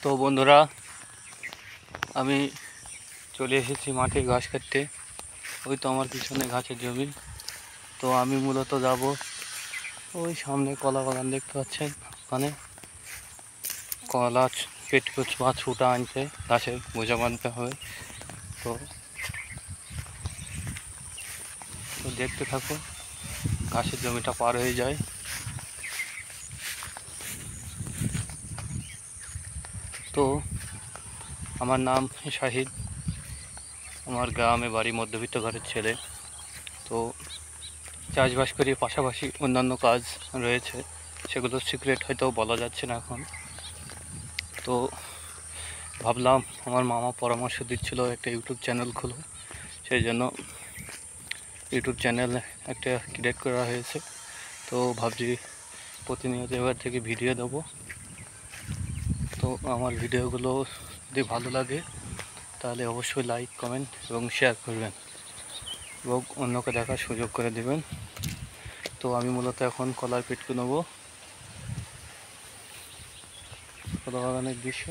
তো বন্ধুরা, আমি চলে এসেছি মাঠে ঘাস কাটতে। ওই তো আমার পিছনে ঘাসের জমি। তো আমি মূলত যাব ওই সামনে কলা বাগান দেখতে পাচ্ছেন, ওখানে কলা পেটকুচ বা ছুটা আনতে ঘাসের বোঝা বাঁধতে হবে। তো দেখতে থাকো, ঘাসের জমিটা পার হয়ে যায়। তো আমার নাম শাহিদ, আমার গ্রামে বাড়ি, মধ্যবিত্ত ঘরের ছেলে। তো চাষবাস করি, পাশাপাশি অন্যান্য কাজ রয়েছে, সেগুলো সিক্রেট হয়তো বলা যাচ্ছে না এখন। তো ভাবলাম, আমার মামা পরামর্শ দিচ্ছিল একটা ইউটিউব চ্যানেল খোলো, সেই জন্য ইউটিউব চ্যানেল একটা ক্রিয়েট করা হয়েছে। তো ভাবছি প্রতিনিয়ত এবার থেকে ভিডিও দেবো। তো আমার ভিডিওগুলো যদি ভালো লাগে তাহলে অবশ্যই লাইক, কমেন্ট এবং শেয়ার করবেন এবং অন্যকে দেখার সুযোগ করে দেবেন। তো আমি মূলত এখন কলার পেটকু নেবো, কলা বাগানের দৃশ্য।